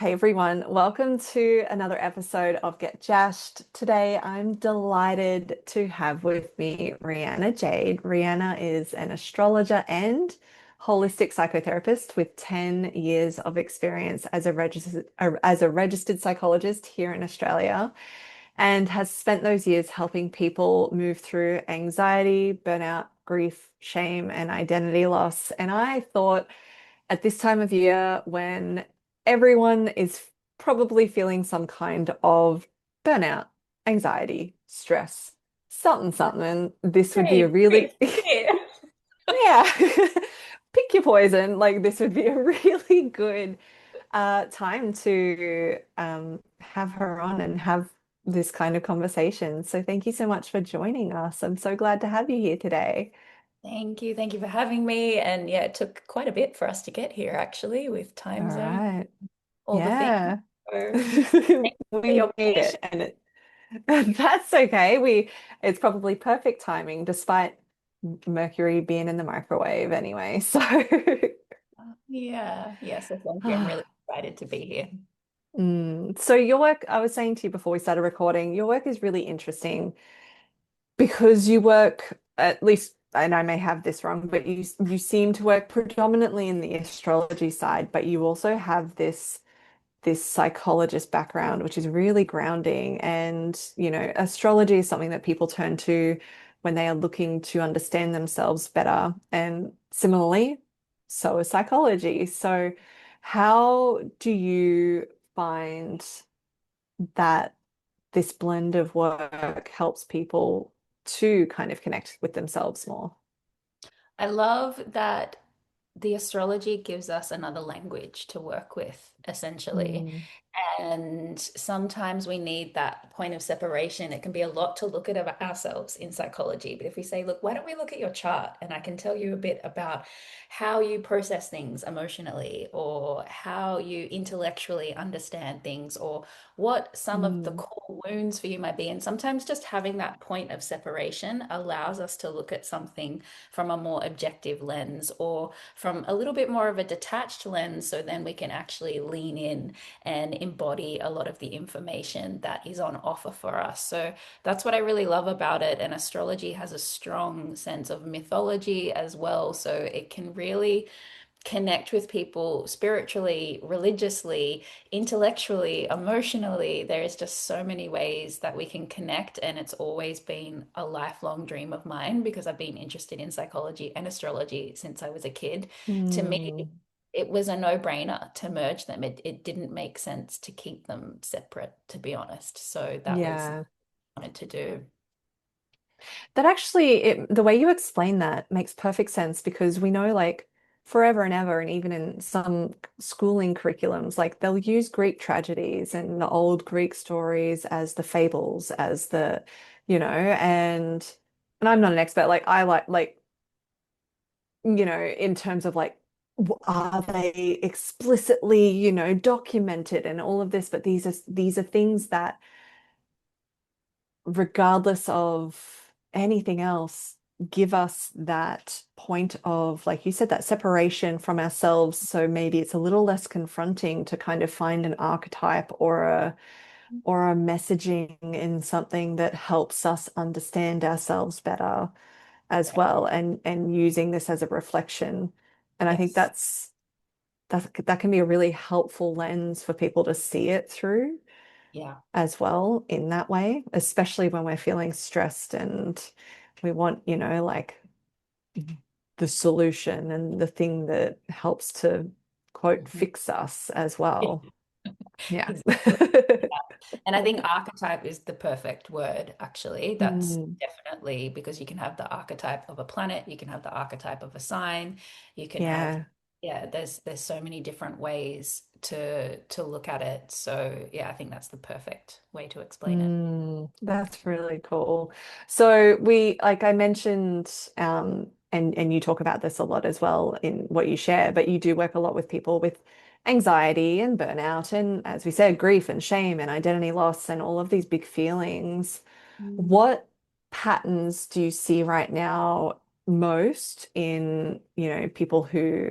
Hey everyone, welcome to another episode of Get Jasched. Today I'm delighted to have with me Rhianna Jade. Rhianna is an astrologer and holistic psychotherapist with 10 years of experience as a registered psychologist here in Australia and has spent those years helping people move through anxiety, burnout, grief, shame, and identity loss. And I thought at this time of year when everyone is probably feeling some kind of burnout, anxiety, stress, something, something, this would be a Great, really, great to hear. yeah, pick your poison. Like this would be a really good time to have her on and have this kind of conversation. So thank you so much for joining us. I'm so glad to have you here today. Thank you. Thank you for having me. And yeah, it took quite a bit for us to get here, actually, with All time zone, right. all the things. Yeah. So thank you for We your made patience. it and that's okay. It's probably perfect timing despite Mercury being in the microwave anyway. So Yeah, yes, so thank you. I'm really excited to be here. So your work, I was saying to you before we started recording, your work is really interesting because you work at least, and I may have this wrong, but you seem to work predominantly in the astrology side, but you also have this psychologist background, which is really grounding. And, astrology is something that people turn to when they are looking to understand themselves better. And similarly, so is psychology. So, how do you find that this blend of work helps people to kind of connect with themselves more? I love that the astrology gives us another language to work with, essentially. Mm, And sometimes we need that point of separation. It can be a lot to look at ourselves in psychology. But if we say, look, why don't we look at your chart? And I can tell you a bit about how you process things emotionally, or how you intellectually understand things, or what some of the mm, core wounds for you might be. And sometimes just having that point of separation allows us to look at something from a more objective lens, or from a little bit more of a detached lens. So then we can actually lean in and embody a lot of the information that is on offer for us. So that's what I really love about it. And astrology has a strong sense of mythology as well. So it can really connect with people spiritually, religiously, intellectually, emotionally. There is just so many ways that we can connect. And it's always been a lifelong dream of mine because I've been interested in psychology and astrology since I was a kid. To me, mm. it was a no-brainer to merge them. It didn't make sense to keep them separate, to be honest. So that was what Yeah. I wanted to do. That actually, the way you explain that makes perfect sense because we know, like, forever and ever, and even in some schooling curriculums, like, they'll use Greek tragedies and the old Greek stories as the fables, as and I'm not an expert. Like, I like, in terms of like, are they explicitly, documented and all of this? But these are things that regardless of anything else, give us that point of, like you said, that separation from ourselves. So maybe it's a little less confronting to kind of find an archetype or a messaging in something that helps us understand ourselves better as Correct. well, and using this as a reflection. And I think Yes. that can be a really helpful lens for people to see it through Yeah. as well in that way, especially when we're feeling stressed and we want, like the solution and the thing that helps to quote Mhm. fix us as well. Yeah. Exactly. And I think archetype is the perfect word, actually. That's Mm, definitely because you can have the archetype of a planet, you can have the archetype of a sign, you can have, yeah. yeah, there's so many different ways to look at it. So yeah, I think that's the perfect way to explain it. That's really cool. So like I mentioned, and you talk about this a lot as well in what you share, but you do work a lot with people with anxiety and burnout, and as we said, grief and shame and identity loss and all of these big feelings. Mm. What patterns do you see right now most in, people who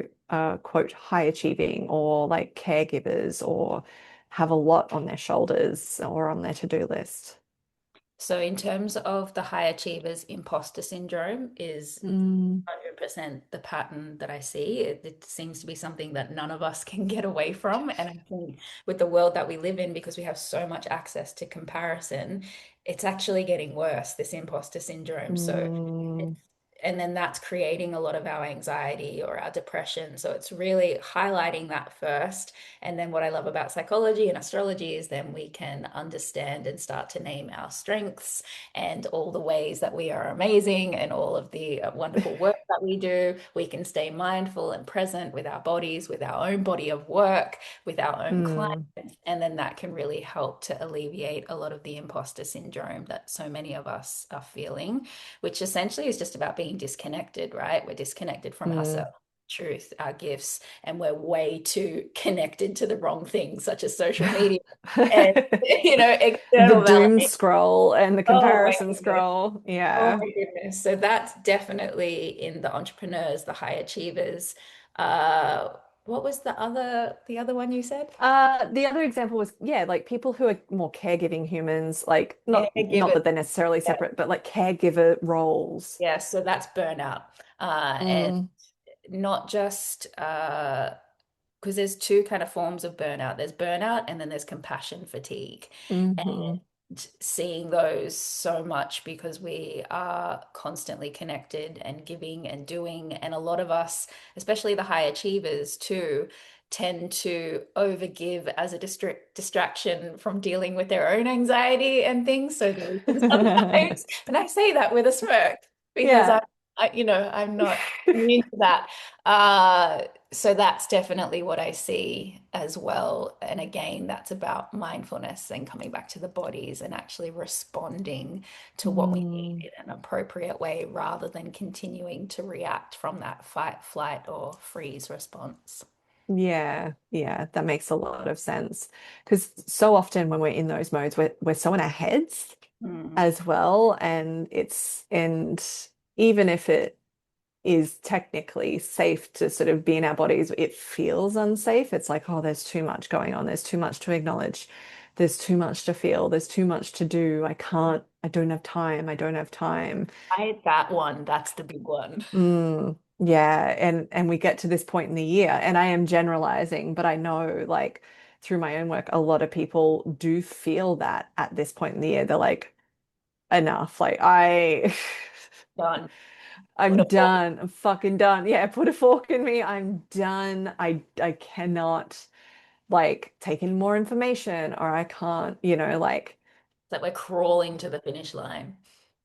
quote high achieving or like caregivers or have a lot on their shoulders or on their to-do list? So in terms of the high achievers, imposter syndrome is Mm, 100% the pattern that I see. It seems to be something that none of us can get away from. And I think with the world that we live in, because we have so much access to comparison, it's actually getting worse, this imposter syndrome. So mm, it's, and then that's creating a lot of our anxiety or our depression. So it's really highlighting that first. And then what I love about psychology and astrology is then we can understand and start to name our strengths and all the ways that we are amazing and all of the wonderful work that we do. We can stay mindful and present with our bodies, with our own body of work, with our own clients. mm, And then that can really help to alleviate a lot of the imposter syndrome that so many of us are feeling, which essentially is just about being disconnected, right? We're disconnected from mm. ourselves, truth, our gifts, and we're way too connected to the wrong things, such as social media and, The external doom validation. scroll and the Oh my comparison goodness. scroll. Oh Yeah. my goodness. So that's definitely in the entrepreneurs, the high achievers. Uh, what was the other one you said? The other example was, yeah, like people who are more caregiving humans, like not Caregivers. that they're necessarily Yeah, separate, but like caregiver roles. yeah. So that's burnout. And Mm, not just because there's two kind of forms of burnout. There's burnout and then there's compassion fatigue. hmm Seeing those so much because we are constantly connected and giving and doing. And a lot of us, especially the high achievers too, tend to overgive as a distraction from dealing with their own anxiety and things. So they can sometimes, and I say that with a smirk because Yeah. I'm not immune to that. Uh, so that's definitely what I see as well. And again, that's about mindfulness and coming back to the bodies and actually responding to what we need Mm, in an appropriate way rather than continuing to react from that fight, flight, or freeze response. yeah, yeah, that makes a lot of sense. Because so often when we're in those modes, we're so in our heads Mm. as well. And even if it is technically safe to sort of be in our bodies, it feels unsafe. It's like, oh, there's too much going on. There's too much to acknowledge. There's too much to feel. There's too much to do. I don't have time. I don't have time. That one, that's the big one. Yeah, and we get to this point in the year, and I am generalizing, but I know like through my own work, a lot of people do feel that at this point in the year. They're like, enough. Like Done. What I'm a fork. done. I'm fucking done. Yeah, put a fork in me. I'm done. I cannot like take in more information or I can't, like That we're crawling to the finish line.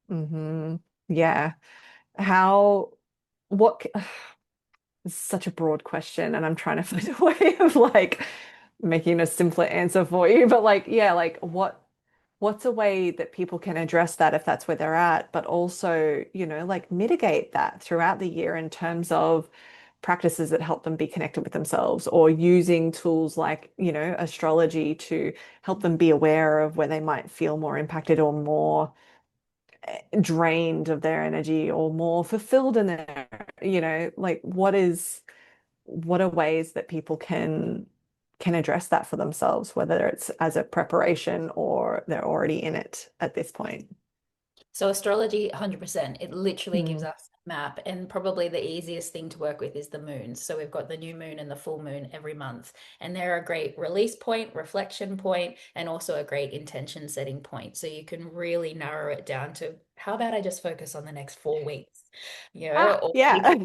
hmm yeah. How what it's such a broad question and I'm trying to find a way of like making a simpler answer for you, but like yeah, like what's a way that people can address that if that's where they're at, but also, like mitigate that throughout the year in terms of practices that help them be connected with themselves or using tools like, astrology to help them be aware of where they might feel more impacted or more drained of their energy or more fulfilled in their, like what are ways that people can address that for themselves, whether it's as a preparation or they're already in it at this point. So astrology, 100%. It literally gives Mm. us a map, and probably the easiest thing to work with is the moons. So we've got the new moon and the full moon every month, and they're a great release point, reflection point, and also a great intention setting point. So you can really narrow it down to how about I just focus on the next 4 weeks, Ah, or we yeah. can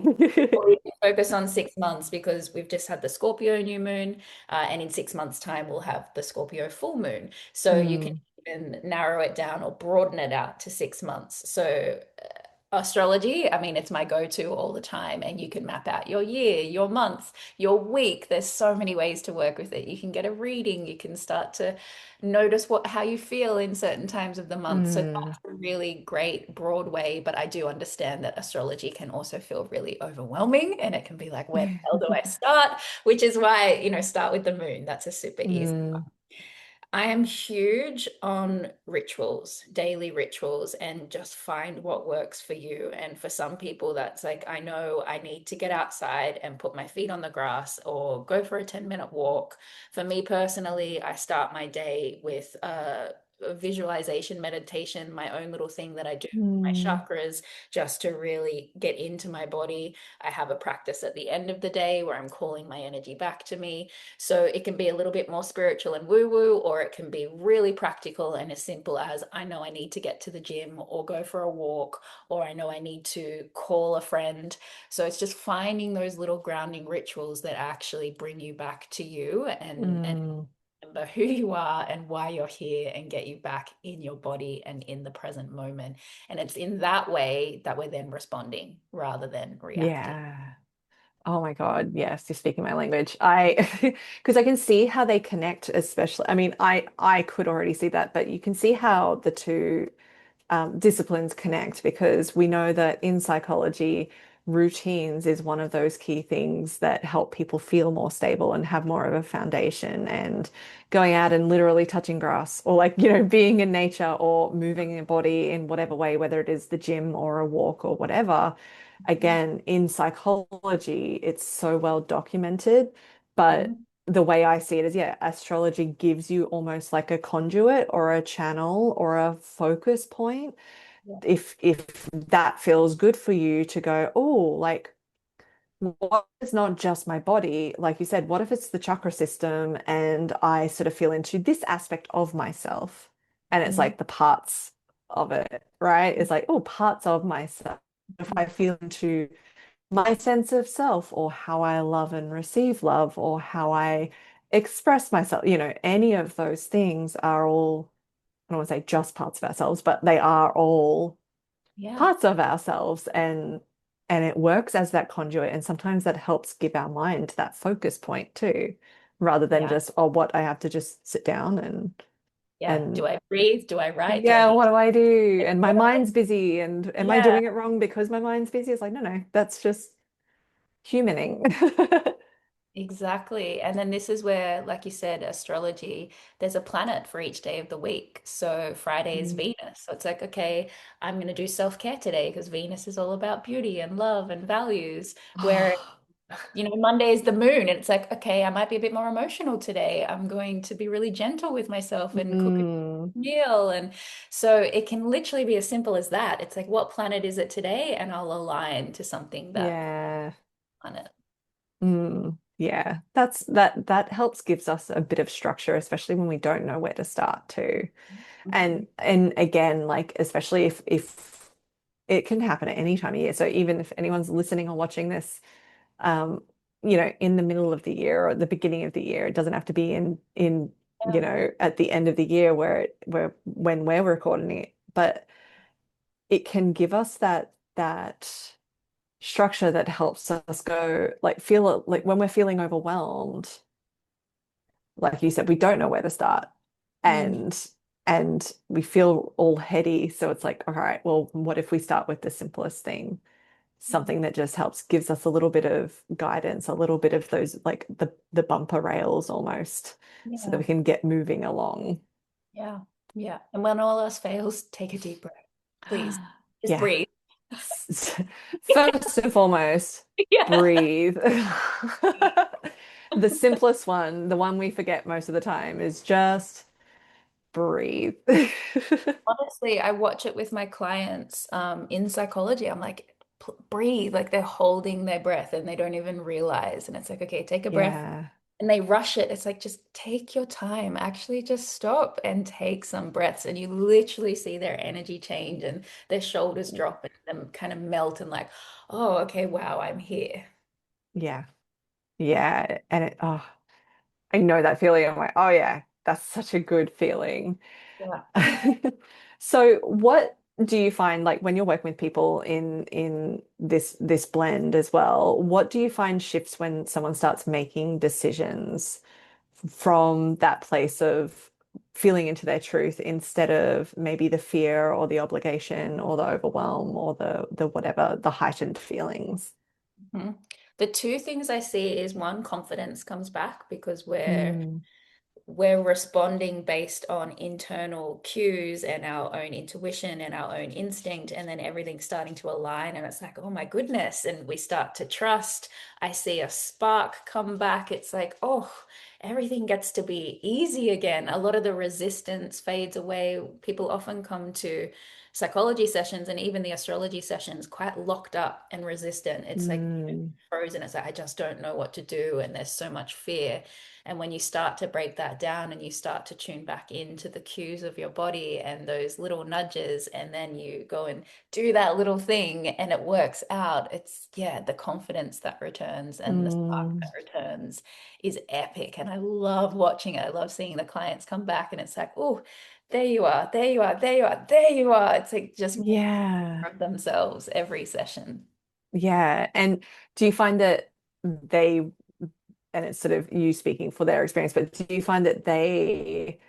or we can focus on 6 months because we've just had the Scorpio new moon, and in 6 months' time we'll have the Scorpio full moon. So you can Mm. even narrow it down or broaden it out to 6 months. So, astrology, I mean, it's my go-to all the time. And you can map out your year, your month, your week. There's so many ways to work with it. You can get a reading, you can start to notice how you feel in certain times of the month. So Mm. that's a really great broad way. But I do understand that astrology can also feel really overwhelming and it can be like, where the hell do I start? Which is why, start with the moon. That's a super easy. Mm. I am huge on rituals, daily rituals, and just find what works for you. And for some people, that's like, I know I need to get outside and put my feet on the grass or go for a 10-minute walk. For me personally, I start my day with a visualization meditation, my own little thing that I do. My Mm, chakras, just to really get into my body. I have a practice at the end of the day where I'm calling my energy back to me. So it can be a little bit more spiritual and woo woo, or it can be really practical and as simple as I know I need to get to the gym or go for a walk, or I know I need to call a friend. So it's just finding those little grounding rituals that actually bring you back to you and mm, remember who you are and why you're here and get you back in your body and in the present moment. And it's in that way that we're then responding rather than reacting. yeah. Oh my God, yes, you're speaking my language. Because I can see how they connect, especially. I mean, I could already see that, but you can see how the two disciplines connect because we know that in psychology, routines is one of those key things that help people feel more stable and have more of a foundation. And going out and literally touching grass or like, being in nature or moving your body in whatever way, whether it is the gym or a walk or whatever. Again, in psychology, it's so well documented, but Mhm. the way I see it is, yeah, astrology gives you almost like a conduit or a channel or a focus point. Yeah. If that feels good for you to go, oh, like what is not just my body? Like you said, what if it's the chakra system and I sort of feel into this aspect of myself? And it's Mhm. like the parts of it, right? It's like, oh, parts of myself. If I feel into my sense of self or how I love and receive love or how I express myself, any of those things are all, I don't want to say just parts of ourselves, but they are all Yeah. parts of ourselves and it works as that conduit and sometimes that helps give our mind that focus point too, rather than Yeah. just, oh, what I have to just sit down Yeah. and Do I breathe? Do I write? Do I yeah, need what to do I do? get And my water? mind's busy and am I Yeah, doing it wrong because my mind's busy? It's like, no, no, that's just humaning. exactly. And then this is where, like you said, astrology, there's a planet for each day of the week. So Friday is Mm. Venus. So it's like, okay, I'm going to do self-care today because Venus is all about beauty and love and values. Where, Monday is the moon, and it's like, okay, I might be a bit more emotional today. I'm going to be really gentle with myself and cook a Mm, meal. And so it can literally be as simple as that. It's like, what planet is it today? And I'll align to something that yeah. planet. Yeah. That helps gives us a bit of structure, especially when we don't know where to start too. And Mhm. again, like especially if it can happen at any time of year. So even if anyone's listening or watching this, um, in the middle of the year or at the beginning of the year, it doesn't have to be in Yeah. at the end of the year where when we're recording it, but it can give us that structure that helps us go like feel it like when we're feeling overwhelmed, like you said, we don't know where to start Mm. and we feel all heady. So it's like, all right, well, what if we start with the simplest thing? Something that just helps, gives us a little bit of guidance, a little bit of those like the bumper rails almost, so that we Yeah. can get moving along. Yeah. Yeah. And when all else fails, take a deep breath. Please. Just Yeah. breathe. First and foremost, Yeah. breathe. The simplest one, the one we forget most of the time, is just breathe. Honestly, I watch it with my clients in psychology. I'm like, breathe, like they're holding their breath and they don't even realize. And it's like, okay, take a breath. Yeah, And they rush it. It's like, just take your time. Actually, just stop and take some breaths. And you literally see their energy change and their shoulders drop and them kind of melt and like, oh, okay, wow, I'm here. yeah, yeah. And I know that feeling. I'm like, oh yeah, that's such a good feeling. Yeah. So what do you find like when you're working with people in this blend as well, what do you find shifts when someone starts making decisions from that place of feeling into their truth instead of maybe the fear or the obligation or the overwhelm or the whatever, the heightened feelings? Mhm. The two things I see is one, confidence comes back because we're Mm, we're responding based on internal cues and our own intuition and our own instinct, and then everything's starting to align, and it's like, oh my goodness, and we start to trust. I see a spark come back. It's like, oh, everything gets to be easy again. A lot of the resistance fades away. People often come to psychology sessions and even the astrology sessions quite locked up and resistant. It's like Mm, frozen. It's like, I just don't know what to do. And there's so much fear. And when you start to break that down and you start to tune back into the cues of your body and those little nudges, and then you go and do that little thing and it works out, it's, yeah, the confidence that returns and the spark mm, that returns is epic. And I love watching it. I love seeing the clients come back and it's like, oh, there you are, there you are, there you are, there you are. It's like just yeah. of themselves every session. Yeah. And do you find that they, and it's sort of you speaking for their experience, but do you find that they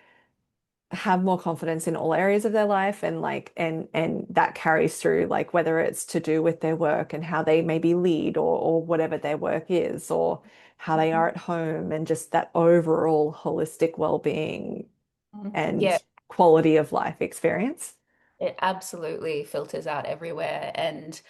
have more confidence in all areas of their life and like and that carries through like whether it's to do with their work and how they maybe lead or whatever their work is or how they are at home and just that overall holistic well-being Yeah, and quality of life experience? it absolutely filters out everywhere. And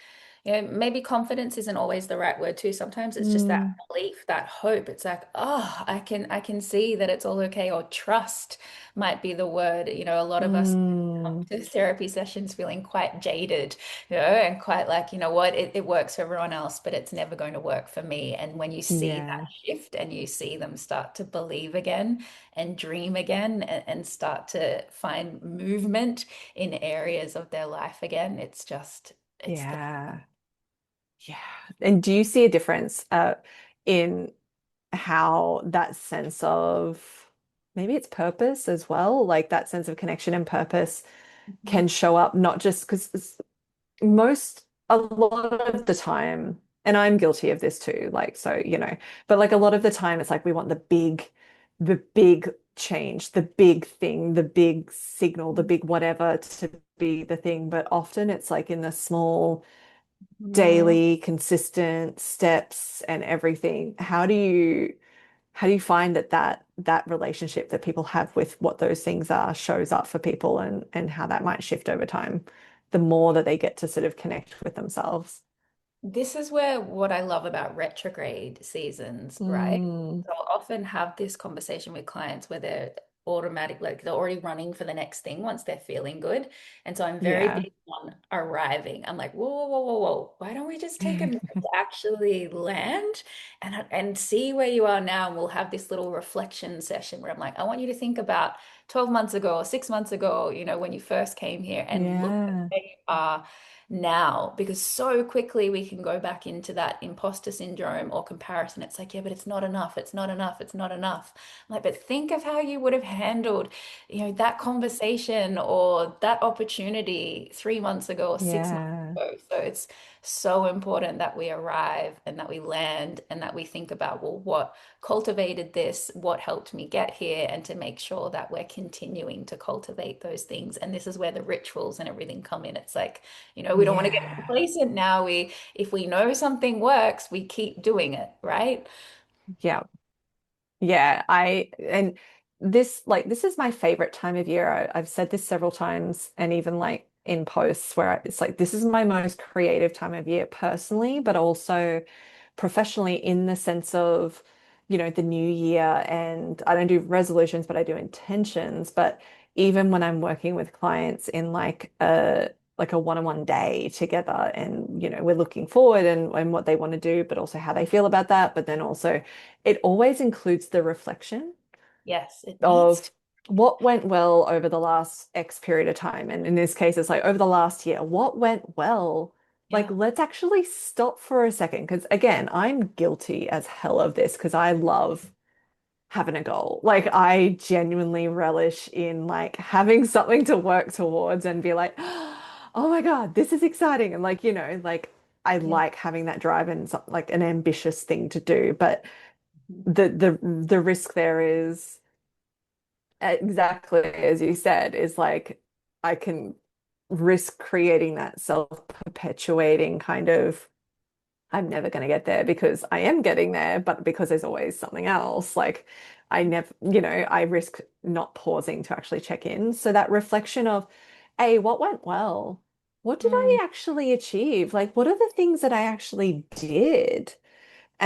maybe confidence isn't always the right word too. Sometimes it's just that Mm, belief, that hope. It's like, oh, I can see that it's all okay. Or trust might be the word. A lot of us come mm, to therapy sessions feeling quite jaded, and quite like, you know what, it works for everyone else, but it's never going to work for me. And when you see that yeah, shift and you see them start to believe again and dream again and start to find movement in areas of their life again, it's the yeah, yeah. And do you see a difference in how that sense of maybe it's purpose as well, like that sense of connection and purpose can show up not just because a lot of the time, and I'm guilty of this too, like, so, but like a lot of the time it's like we want the big change, the big thing, the big signal, the big whatever to be the thing. But often it's like in the small, Mhm. daily, consistent steps and everything. How do you find that relationship that people have with what those things are shows up for people and how that might shift over time, the more that they get to sort of connect with themselves? This is where what I love about retrograde seasons, right? Mm, So I'll often have this conversation with clients where they're automatic, like they're already running for the next thing once they're feeling good. And so I'm very yeah. big on arriving. I'm like, whoa, whoa, whoa, whoa, whoa. Why don't we just take a minute to actually land and see where you are now? And we'll have this little reflection session where I'm like, I want you to think about 12 months ago or 6 months ago, when you first came here and look at Yeah. where you are now, because so quickly we can go back into that imposter syndrome or comparison. It's like, yeah, but it's not enough. It's not enough. It's not enough. I'm like, but think of how you would have handled, that conversation or that opportunity 3 months ago or 6 months Yeah. ago. So it's so important that we arrive and that we land and that we think about, well, what cultivated this, what helped me get here, and to make sure that we're continuing to cultivate those things. And this is where the rituals and everything come in. It's like, we don't want to get Yeah. complacent now. If we know something works, we keep doing it, right? Yeah. Yeah, and this is my favorite time of year. I've said this several times and even like in posts where it's like this is my most creative time of year personally, but also professionally in the sense of, the new year. And I don't do resolutions, but I do intentions. But even when I'm working with clients in like a one-on-one day together and we're looking forward and what they want to do, but also how they feel about that. But then also it always includes the reflection Yes, it needs of to. what went well over the last X period of time. And in this case, it's like over the last year, what went well? Like, Yeah. let's actually stop for a second. Because again, I'm guilty as hell of this because I love having a goal. Like, I genuinely relish in like having something to work towards and be like, oh my God, this is exciting. And like, like I Yeah. like having that drive and like an ambitious thing to do. But the risk there is exactly as you said, is like I can risk creating that self-perpetuating kind of I'm never going to get there because I am getting there, but because there's always something else. Like I never, I risk not pausing to actually check in. So that reflection of, A, what went well? What did Mm, I actually achieve? Like, what are the things that I actually did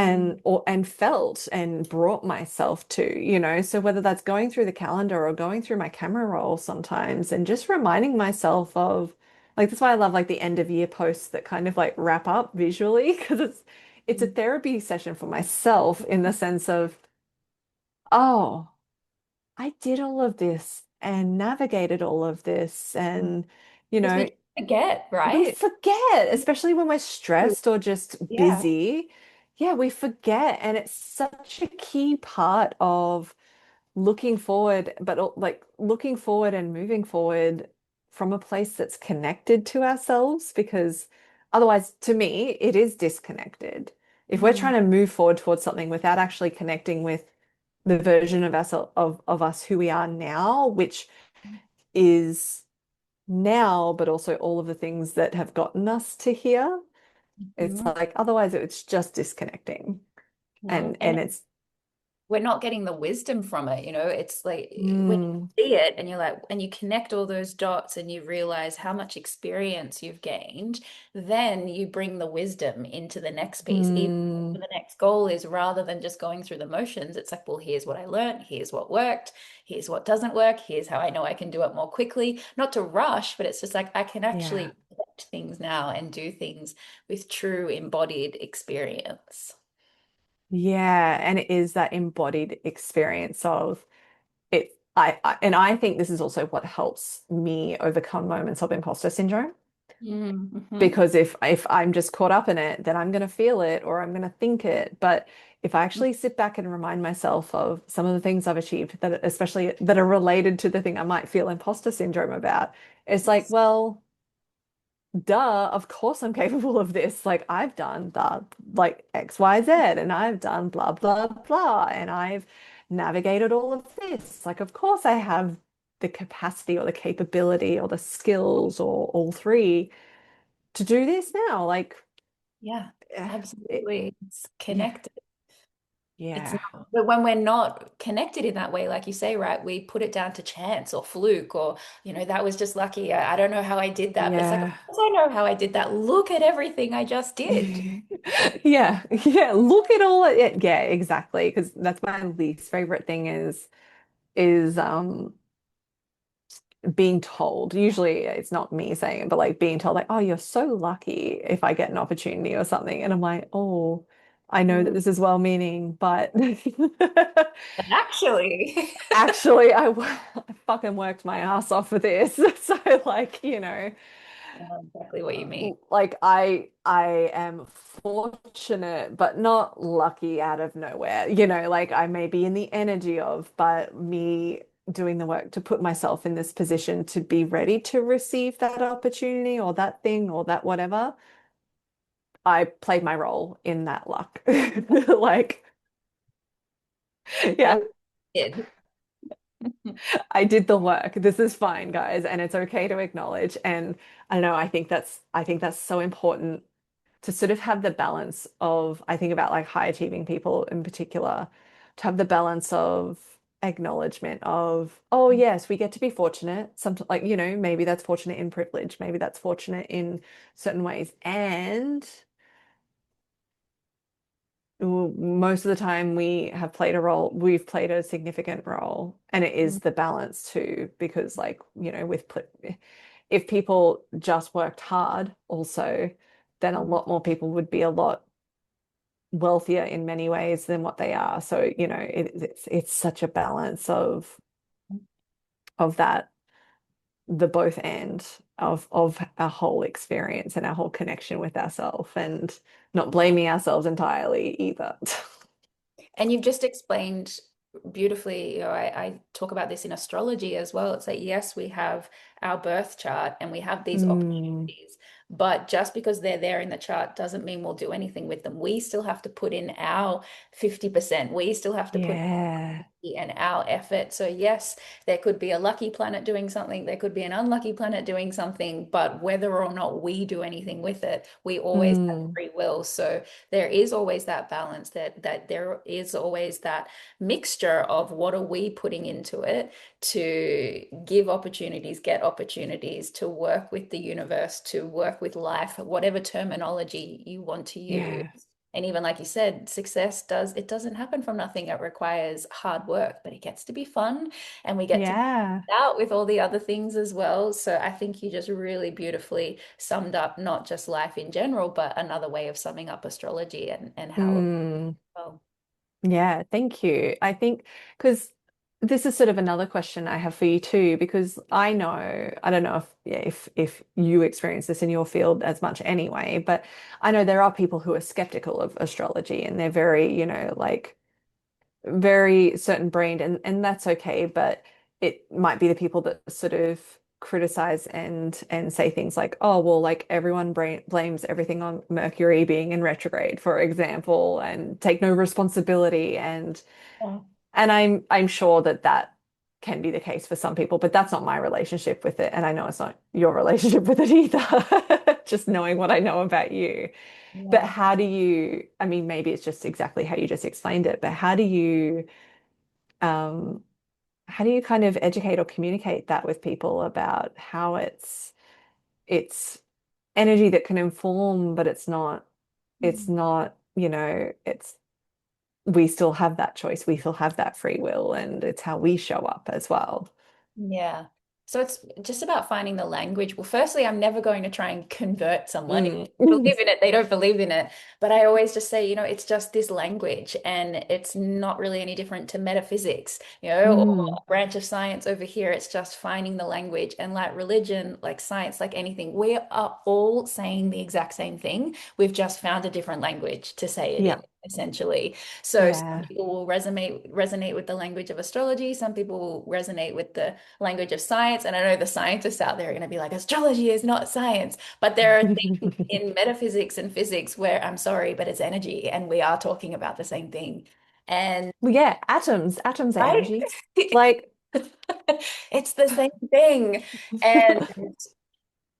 mm, and felt and brought myself to, So whether that's going through the calendar or going through my camera roll sometimes and just reminding myself of like that's why I love like the end of year posts that kind of like wrap up visually because it's a mm, therapy session for myself in the sense of, oh, I did all of this and navigated all of this. mm. And, you Because know, we forget, we right? forget, especially when we're stressed or just Yeah. busy. Yeah, we forget. And it's such a key part of looking forward, but like looking forward and moving forward from a place that's connected to ourselves, because otherwise, to me, it is disconnected. If we're Mm, trying to move forward towards something without actually connecting with the version of us of us who we are now, which is now, but also all of the things that have gotten us to here. It's mhm. like otherwise it's just disconnecting. No. And it's We're not getting the wisdom from it, it's like when you mm, see it and you're like, and you connect all those dots and you realize how much experience you've gained, then you bring the wisdom into the next piece. Even mm, the next goal is rather than just going through the motions, it's like, well, here's what I learned, here's what worked, here's what doesn't work, here's how I know I can do it more quickly. Not to rush, but it's just like I can yeah. actually accept things now and do things with true embodied experience. Yeah, and it is that embodied experience of it. And I think this is also what helps me overcome moments of imposter syndrome. Mm-hmm. Because if I'm just caught up in it, then I'm going to feel it or I'm going to think it. But if I actually sit back and remind myself of some of the things I've achieved that especially that are related to the thing I might feel imposter syndrome about, it's like, well, duh, of course I'm capable of this. Like I've done the like X, Y, Z, and I've done blah, blah, blah, and I've navigated all of this. Like, of course I have the capacity or the capability or the skills or all three to do this now. Like, Yeah, eh, it, absolutely. It's yeah, connected. It's yeah, not, but when we're not connected in that way, like you say, right, we put it down to chance or fluke or, that was just lucky. I don't know how I did that. But it's like, of yeah. course I know how I did that. Look at everything I just did. Yeah, yeah. Look at all it. Yeah, exactly. Because that's my least favorite thing is being told. Usually it's not me saying it, but like being told like, oh, you're so lucky if I get an opportunity or something. And I'm like, oh, I know that Mm. this is well-meaning, but And actually, actually I fucking worked my ass off for this. So like, I know exactly what you mean. like I am fortunate but not lucky out of nowhere. Like I may be in the energy of, but me doing the work to put myself in this position to be ready to receive that opportunity or that thing or that whatever, I played my role in that luck. Like, Yeah, yeah, did. I did the work. This is fine, guys, and it's okay to acknowledge. And I don't know, I think that's so important to sort of have the balance of, I think about like high achieving people in particular, to have the balance of acknowledgement of, oh yes, we get to be fortunate. Some like, maybe that's fortunate in privilege, maybe that's fortunate in certain ways. And most of the time we've played a significant role. And it is the balance too, because like, if people just worked hard also, then a lot more people would be a lot wealthier in many ways than what they are. So, it's such a balance of that, the both end of our whole experience and our whole connection with ourselves and not blaming ourselves entirely either. And you've just explained beautifully, I talk about this in astrology as well. It's like, yes, we have our birth chart and we have these Mm, opportunities, but just because they're there in the chart doesn't mean we'll do anything with them. We still have to put in our 50%. We still have to put yeah. and our effort. So, yes, there could be a lucky planet doing something, there could be an unlucky planet doing something, but whether or not we do anything with it, we always have Mm, free will. So, there is always that balance, that there is always that mixture of what are we putting into it to give opportunities, get opportunities, to work with the universe, to work with life, whatever terminology you want to use. yeah. And even like you said, success doesn't happen from nothing. It requires hard work, but it gets to be fun and we get to Yeah. out with all the other things as well. So I think you just really beautifully summed up not just life in general, but another way of summing up astrology and how it Mm. well. Yeah, thank you. I think because this is sort of another question I have for you too, because I know, I don't know if yeah, if you experience this in your field as much anyway, but I know there are people who are skeptical of astrology and they're very, like very certain brained and that's okay, but it might be the people that sort of criticize and say things like, oh, well, like everyone blames everything on Mercury being in retrograde, for example, and take no responsibility Yeah. and I'm sure that that can be the case for some people, but that's not my relationship with it. And I know it's not your relationship with it either, just knowing what I know about you. But Yeah. how do you, I mean, maybe it's just exactly how you just explained it, but um, how do you kind of educate or communicate that with people about how it's energy that can inform, but it's not, it's we still have that choice. We still have that free will, and it's how we show up as well. Yeah. So it's just about finding the language. Well, firstly, I'm never going to try and convert someone. If Mm. they believe in it, they don't believe in it. But I always just say, it's just this language, and it's not really any different to metaphysics, or Mm. a branch of science over here. It's just finding the language. And like religion, like science, like anything, we are all saying the exact same thing. We've just found a different language to say it in, Yeah. essentially. So some Yeah. people will resonate with the language of astrology. Some people will resonate with the language of science. And I know the scientists out there are going to be like, astrology is not science. But there are things in metaphysics and physics where I'm sorry, but it's energy. And we are talking about the same thing. And Well, yeah, atoms are right? energy. Like, It's the same thing. And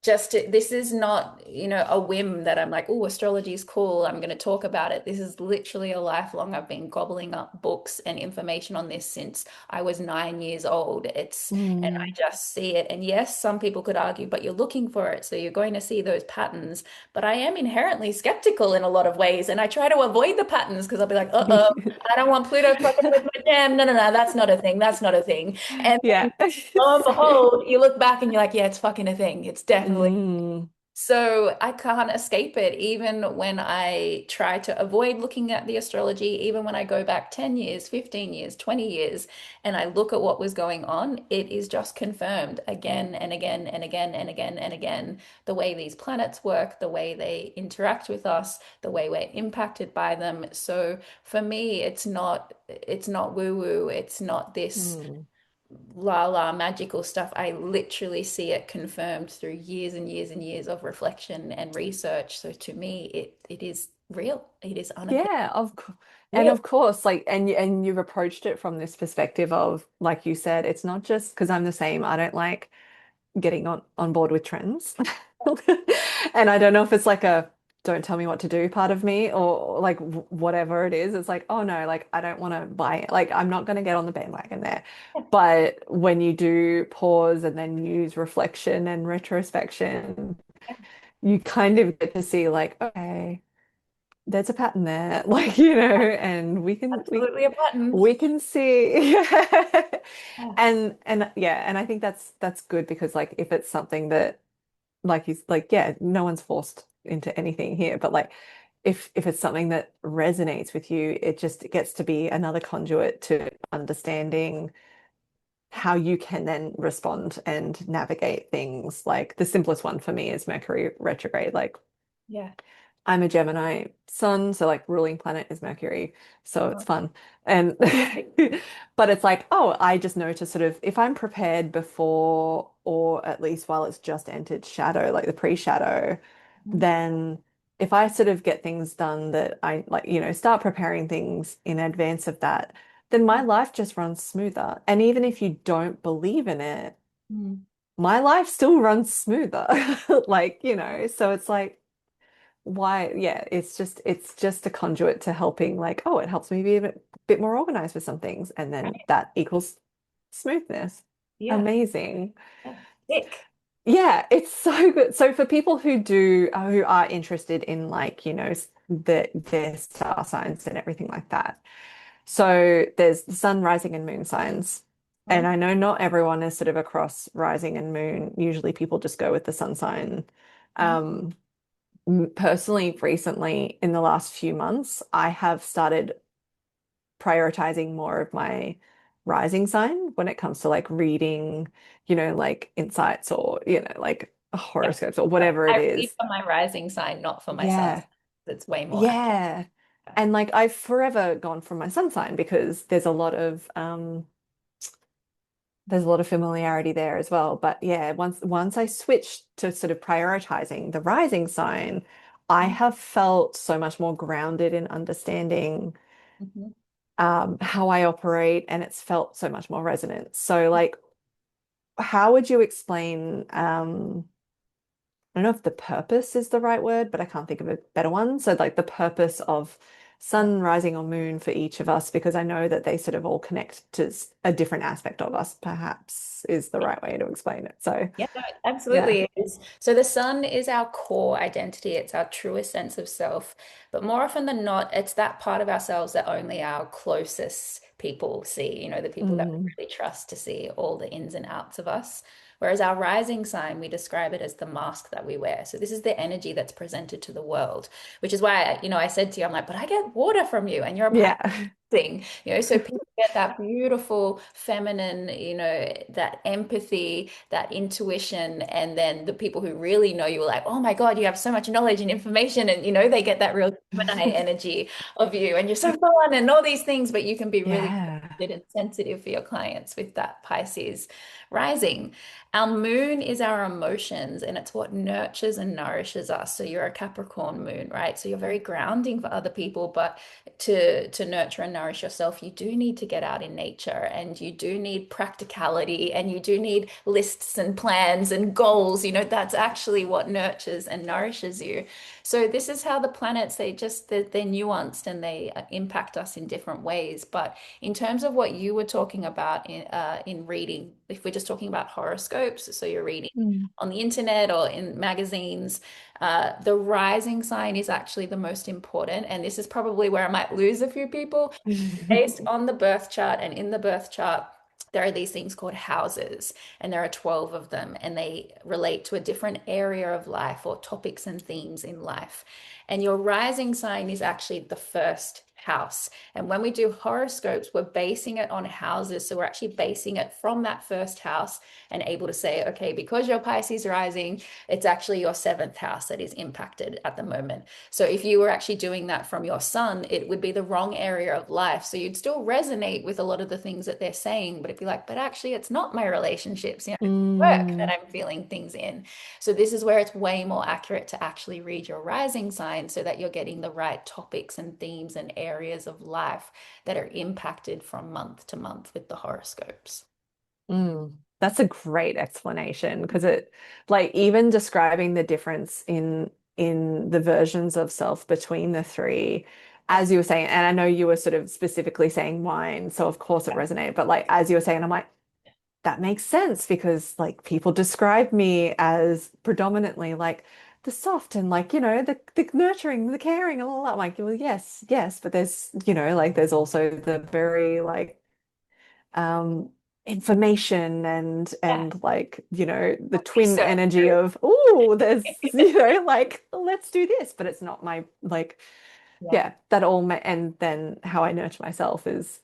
this is not, a whim that I'm like, oh, astrology is cool, I'm going to talk about it. This is literally a lifelong. I've been gobbling up books and information on this since I was 9 years old. And I mm, just see it. And yes, some people could argue, but you're looking for it, so you're going to see those patterns. But I am inherently skeptical in a lot of ways, and I try to avoid the patterns because I'll be like, uh-oh, I don't want Pluto fucking with my gem. No, no, no, that's not a thing. That's not a thing. And yeah. then lo and Same. behold, you look back and you're like, yeah, it's fucking a thing. It's definitely. Mm, So I can't escape it, even when I try to avoid looking at the astrology, even when I go back 10 years, 15 years, 20 years, and I look at what was going on, it is just confirmed again and again and again and again and again. The way these planets work, the way they interact with us, the way we're impacted by them. So for me, it's not woo-woo. It's not this mm. la la magical stuff. I literally see it confirmed through years and years and years of reflection and research. So to me, it is real. It is unapologetic Yeah, and real. of course, like, and you've approached it from this perspective of, like you said, it's not just because I'm the same. I don't like getting on board with trends. And I don't know if it's like a don't tell me what to do part of me or like whatever it is. It's like, oh no, like I don't want to buy it. Like I'm not going to get on the bandwagon there. But when you do pause and then use reflection and retrospection, you kind of get to see like, okay, there's a pattern there. Like, and Absolutely a button. we can see. Yeah. And yeah, and I think that's good because like if it's something that like he's like, yeah, no one's forced into anything here, but like if it's something that resonates with you, it gets to be another conduit to understanding how you can then respond and navigate things. Like the simplest one for me is Mercury retrograde. Like Yeah. I'm a Gemini sun, so like ruling planet is Mercury, so it's Oh, fun. And but it's like, oh, I just know to sort of if I'm prepared before or at least while it's just entered shadow, like the pre-shadow, mhm. then if I sort of get things done that I like, start preparing things in advance of that, then my life just runs smoother. And even if you don't believe in it, Mm. my life still runs smoother. Like, so it's like, why, yeah, it's just a conduit to helping, like, oh, it helps me be a bit more organized with some things. And then Right. that equals smoothness. Yeah. Amazing. Yeah. Sick. Yeah, it's so good. So for people who are interested in, like, their star signs and everything like that. So there's the sun, rising, and moon signs. And Mhm. I know not everyone is sort of across rising and moon. Usually people just go with the sun sign. Mhm. Um, Personally, recently, in the last few months, I have started prioritizing more of my rising sign when it comes to like reading, like insights or, like Yeah. horoscopes or whatever it I read is. for my rising sign, not for my sun. Yeah. It's way more accurate. Yeah. And like I've forever gone from my sun sign because there's a lot of familiarity there as well. But yeah, once I switched to sort of prioritizing the rising sign, I Mhm. have felt so much more grounded in understanding Mhm. how I operate, and it's felt so much more resonant. So, like, how would you explain? I don't know if the purpose is the right word, but I can't think of a better one. So, like, the purpose of Yeah. sun, rising, or moon for each of us, because I know that they sort of all connect to a different aspect of us, perhaps is the right way to explain it. So, Yeah, no, it yeah. absolutely is. So the sun is our core identity. It's our truest sense of self. But more often than not, it's that part of ourselves that only our closest people see, the people that we Mm. really trust to see all the ins and outs of us. Whereas our rising sign, we describe it as the mask that we wear. So this is the energy that's presented to the world, which is why, I said to you, I'm like, but I get water from you and you're a Pisces Yeah. thing, so people get that beautiful feminine, that empathy, that intuition, and then the people who really know you are like, oh my God, you have so much knowledge and information, and they get that real Gemini energy of you, and you're so fun and all these things, but you can be really Yeah. connected and sensitive for your clients with that Pisces rising. Our moon is our emotions, and it's what nurtures and nourishes us. So you're a Capricorn moon, right? So you're very grounding for other people, but to nurture and nourish yourself, you do need to get out in nature, and you do need practicality, and you do need lists and plans and goals. That's actually what nurtures and nourishes you. So this is how the planets, they're nuanced, and they impact us in different ways. But in terms of what you were talking about in reading, if we're just talking about horoscopes, so you're reading Mm. on the internet or in magazines, the rising sign is actually the most important. And this is probably where I might lose a few people based on the birth chart. And in the birth chart, there are these things called houses, and there are 12 of them, and they relate to a different area of life or topics and themes in life. And your rising sign is actually the first house. And when we do horoscopes, we're basing it on houses. So we're actually basing it from that first house and able to say, okay, because you're Pisces rising, it's actually your seventh house that is impacted at the moment. So if you were actually doing that from your sun, it would be the wrong area of life. So you'd still resonate with a lot of the things that they're saying, but it'd be like, but actually, it's not my relationships, it's work that Mm. I'm feeling things in. So this is where it's way more accurate to actually read your rising sign so that you're getting the right topics and themes and areas of life that are impacted from month to month with the horoscopes. Mm. That's a great explanation because it, like, even describing the difference in the versions of self between the three, Yeah. as you were saying, and I know you were sort of specifically saying mine, so of course it resonated, but like as you were saying, I'm like, that makes sense because like people describe me as predominantly like the soft and like, the nurturing, the caring and all that. I'm like, well, yes, yes, but there's, like there's also the very like um information Yeah. and like the twin Research. energy of, oh, there's like let's do this, but it's not my like, Yeah. yeah, that all and then how I nurture myself is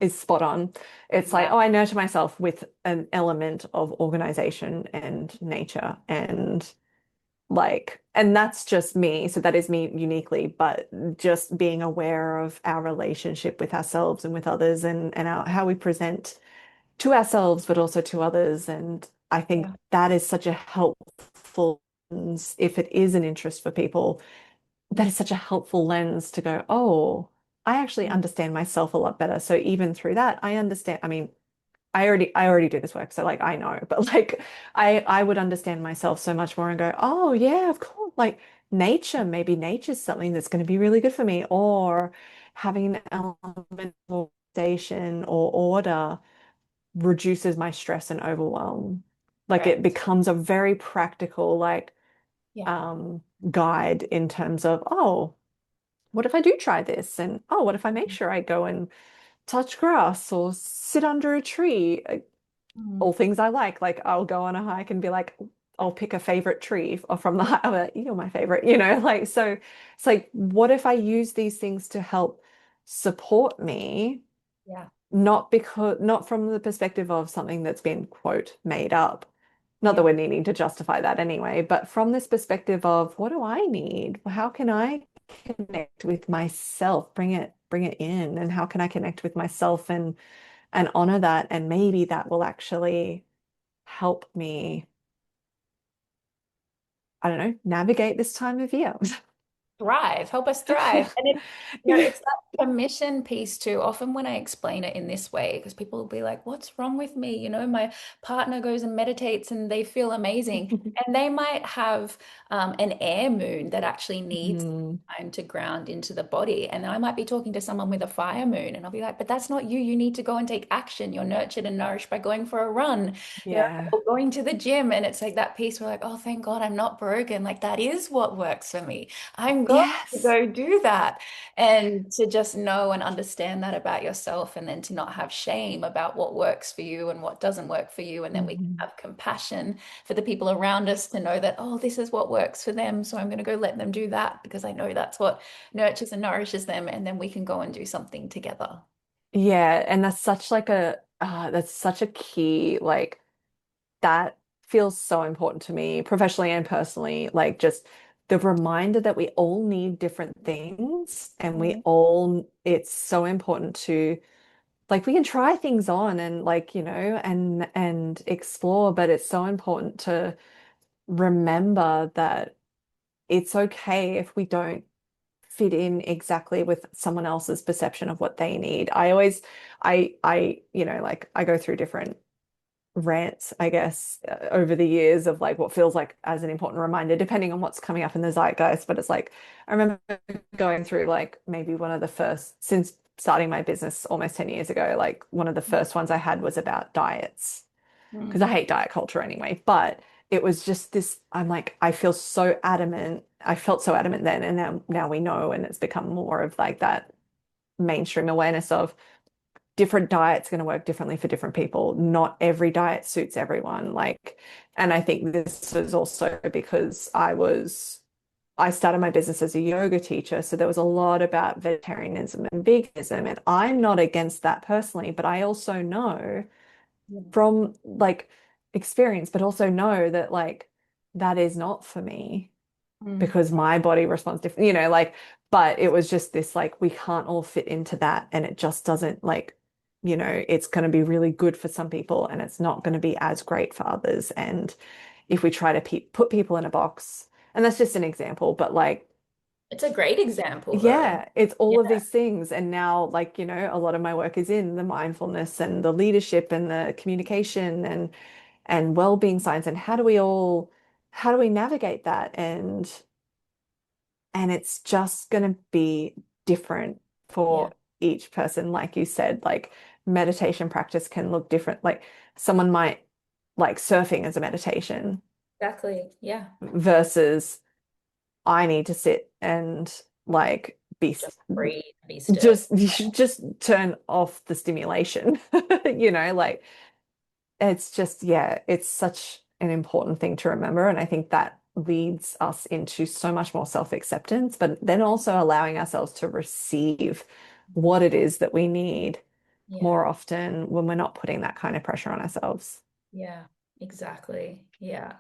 spot on. It's like, Yeah. oh, I nurture myself with an element of organization and nature and like, and that's just me. So that is me uniquely, but just being aware of our relationship with ourselves and with others and how we present to ourselves, but also to others. And I think Yeah. that is such a helpful if it is an interest for people, that is such a helpful lens to go, oh, I actually Mm. understand myself a lot better. So even through that, I understand. I mean, I already do this work, so like I know, but like I would understand myself so much more and go, oh yeah, of course. Like maybe nature's something that's going to be really good for me, or having an element of station or order reduces my stress and overwhelm. Like Right. it becomes a very practical like Yeah. um guide in terms of, oh, what if I do try this? And oh, what if I make sure I go and touch grass or sit under a tree? Mm. All things I like. Like I'll go on a hike and be like, I'll pick a favorite tree or from the hike. I'm like, you're my favorite, like so it's like, what if I use these things to help support me, Yeah. not from the perspective of something that's been, quote, made up. Not that Yeah. we're needing to justify that anyway, but from this perspective of what do I need? How can I connect with myself? Bring it in, and how can I connect with myself and honor that? And maybe that will actually help me, I don't know, navigate this time of year. Thrive, help us thrive. And it, it's that permission piece too. Often when I explain it in this way, because people will be like, what's wrong with me? My partner goes and meditates and they feel amazing. And they might have an air moon that actually needs Mm, time to ground into the body. And I might be talking to someone with a fire moon, and I'll be like, but that's not you. You need to go and take action. You're nurtured and nourished by going for a run, yeah. or going to the gym. And it's like that piece where like, oh, thank God I'm not broken. Like that is what works for me. I'm going to Yes. go do that. And to just know and understand that about yourself, and then to not have shame about what works for you and what doesn't work for you. And then we can Mhm. have compassion for the people around us to know that, oh, this is what works for them. So I'm going to go let them do that because I know that's what nurtures and nourishes them. And then we can go and do something together. Yeah, and that's such a key, like that feels so important to me professionally and personally. Like just the reminder that we all need different things and Mhm. it's so important to, like, we can try things on and like, and explore, but it's so important to remember that it's okay if we don't fit in exactly with someone else's perception of what they need. Like I go through different rants, I guess, over the years of like what feels like as an important reminder, depending on what's coming up in the zeitgeist. But it's like, I remember going through like maybe one of the first, since starting my business almost 10 years ago, like one of the first ones I had was about diets because I Mm. hate diet culture anyway. But it was just this, I'm like, I feel so adamant. I felt so adamant then, and now we know, and it's become more of like that mainstream awareness of different diets going to work differently for different people. Not every diet suits everyone. Like, and I think this is also because I started my business as a yoga teacher, so there was a lot about vegetarianism and veganism, and I'm not against that personally, but I also know Yeah. from like experience, but also know that like that is not for me Mm. because my body responds different, like, but it was just this like we can't all fit into that, and it just doesn't like, it's going to be really good for some people and it's not going to be as great for others. And if we try to put people in a box, and that's just an example, but like, It's a great example, though. yeah, it's Yeah. all of these things. And now, like, a lot of my work is in the mindfulness and the leadership and the communication and well-being science. And how do we navigate that? And it's just going to be different Yeah. for each person. Like you said, like meditation practice can look different. Like someone might like surfing as a meditation Exactly. Yeah. versus I need to sit and like Just breathe, be still. just you should just turn off the stimulation. Like it's just, yeah, it's such an important thing to remember. And I think that leads us into so much more self-acceptance, but then also allowing ourselves to receive what it is that we need Yeah. more often when we're not putting that kind of pressure on ourselves. Yeah, exactly. Yeah.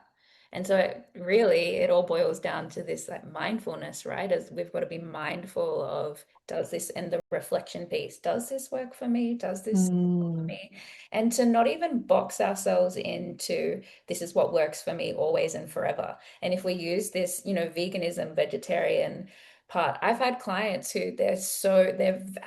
And so it all boils down to this like mindfulness, right? As we've got to be mindful of, does this, and the reflection piece, does this work for me? Does this work for Mm, me? And to not even box ourselves into, this is what works for me always and forever. And if we use this, veganism, vegetarian part. I've had clients who their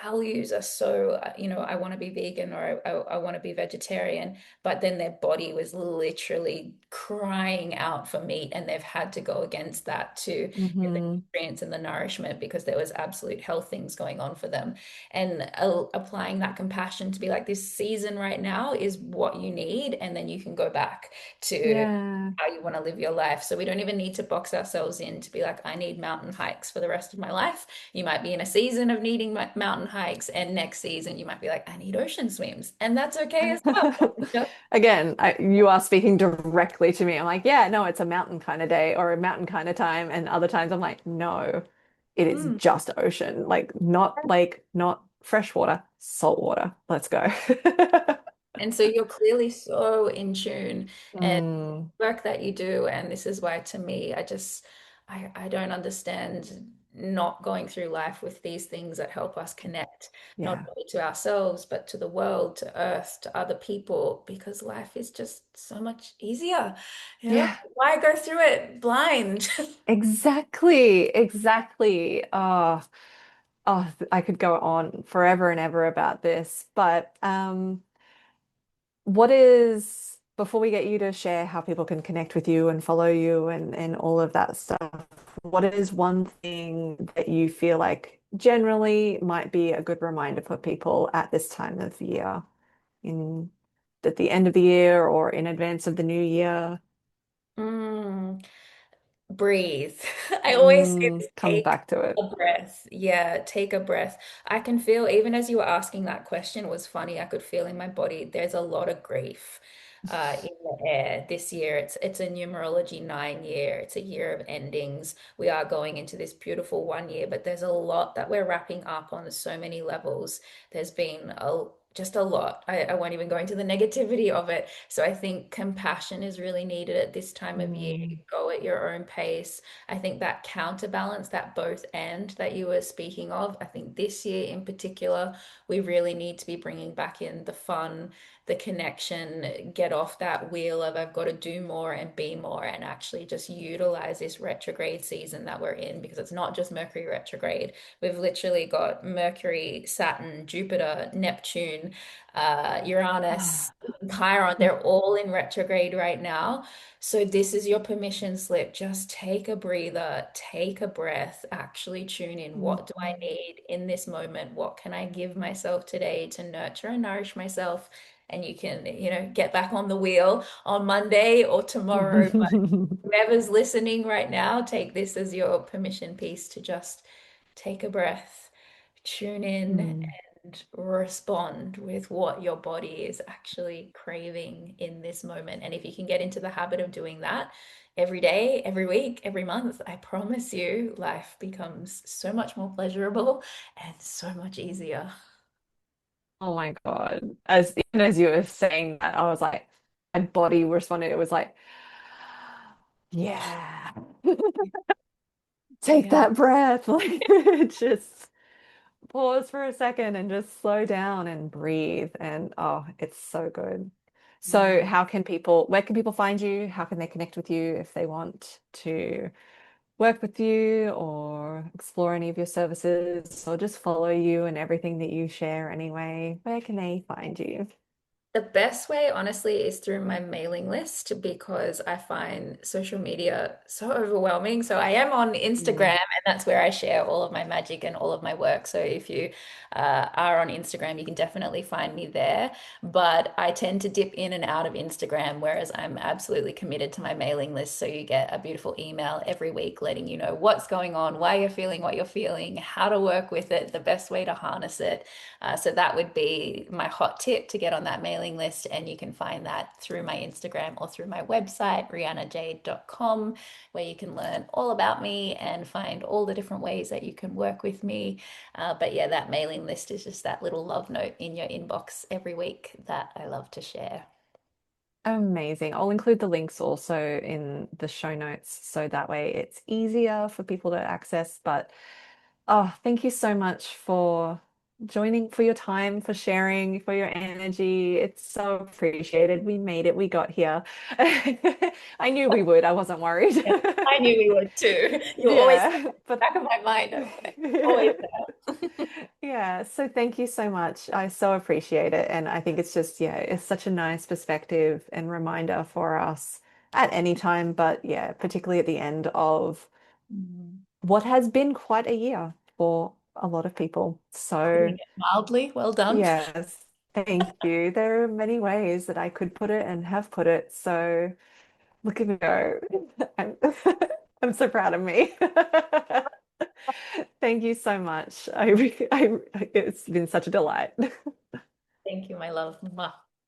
values are so, I want to be vegan or I want to be vegetarian, but then their body was literally crying out for meat and they've had to go against that to get the Hmm. nutrients and the nourishment because there was absolute health things going on for them. And applying that compassion to be like, this season right now is what you need, and then you can go back to Yeah. how you want to live your life. So we don't even need to box ourselves in to be like, I need mountain hikes for the rest of my life. You might be in a season of needing mountain hikes, and next season you might be like, I need ocean swims, and that's okay as well. You Again, you are speaking directly to me. I'm like, yeah, no, it's a mountain kind of day or a mountain kind of time. And other times I'm like, no, it is know? just ocean. Like, not fresh water, salt water. Let's go. And so you're clearly so in tune and Mm, work that you do. And this is why to me, I don't understand not going through life with these things that help us connect, not yeah. only to ourselves, but to the world, to earth, to other people, because life is just so much easier. Yeah, Why go through it blind? exactly. Exactly. I could go on forever and ever about this, but what is, before we get you to share how people can connect with you and follow you and all of that stuff, what is one thing that you feel like generally might be a good reminder for people at this time of year, in at the end of the year or in advance of the new year? Mm. Breathe. I always say this, Comes take back to it. a breath. Yeah, take a breath. I can feel, even as you were asking that question, it was funny. I could feel in my body there's a lot of grief in the air this year. It's a numerology 9 year. It's a year of endings. We are going into this beautiful 1 year, but there's a lot that we're wrapping up on so many levels. There's been just a lot. I won't even go into the negativity of it. So I think compassion is really needed at this time of year. Mm, Go at your own pace. I think that counterbalance, that both and that you were speaking of, I think this year in particular, we really need to be bringing back in the fun, the connection, get off that wheel of I've got to do more and be more, and actually just utilize this retrograde season that we're in, because it's not just Mercury retrograde. We've literally got Mercury, Saturn, Jupiter, Neptune, Uranus, ah, Chiron. They're all in retrograde right now. So this is your permission slip. Just take a breather, take a breath, actually tune in. What do I need in this moment? What can I give myself today to nurture and nourish myself? And you can, get back on the wheel on Monday or tomorrow. But whoever's listening right now, take this as your permission piece to just take a breath, tune in, Mm. and respond with what your body is actually craving in this moment. And if you can get into the habit of doing that every day, every week, every month, I promise you, life becomes so much more pleasurable and so much easier. Oh my God. As even as you were saying that, I was like, my body responded. It was like, yeah, take Yeah. that breath. Like, just pause for a second and just slow down and breathe. And oh, it's so good. So, Yeah. where can people find you? How can they connect with you if they want to work with you or explore any of your services or just follow you and everything that you share anyway? Where can they find you? The best way, honestly, is through my mailing list because I find social media so overwhelming. So I am on Instagram, Mm. and that's where I share all of my magic and all of my work. So if you are on Instagram, you can definitely find me there. But I tend to dip in and out of Instagram, whereas I'm absolutely committed to my mailing list. So you get a beautiful email every week letting you know what's going on, why you're feeling what you're feeling, how to work with it, the best way to harness it. So that would be my hot tip to get on that mailing list. And you can find that through my Instagram or through my website, rhiannajade.com, where you can learn all about me and find all the different ways that you can work with me. But yeah, that mailing list is just that little love note in your inbox every week that I love to share. Amazing. I'll include the links also in the show notes so that way it's easier for people to access. But oh, thank you so much for joining, for your time, for sharing, for your energy. It's so appreciated. We made it. We got here. I knew we would. I wasn't worried. Yeah, I knew we would too. You were always in Yeah, the but back of my mind. Always there. yeah, so thank you so much. I so appreciate it. And I think it's just, yeah, it's such a nice perspective and reminder for us at any time, but yeah, particularly at the end of Mm. what has been quite a year for a lot of people. Putting So, it mildly, well done. yes, thank you. There are many ways that I could put it and have put it. So, look at me go. I'm, I'm so proud of me. Thank you so much. It's been such a delight. Thank you, my love. Mwah.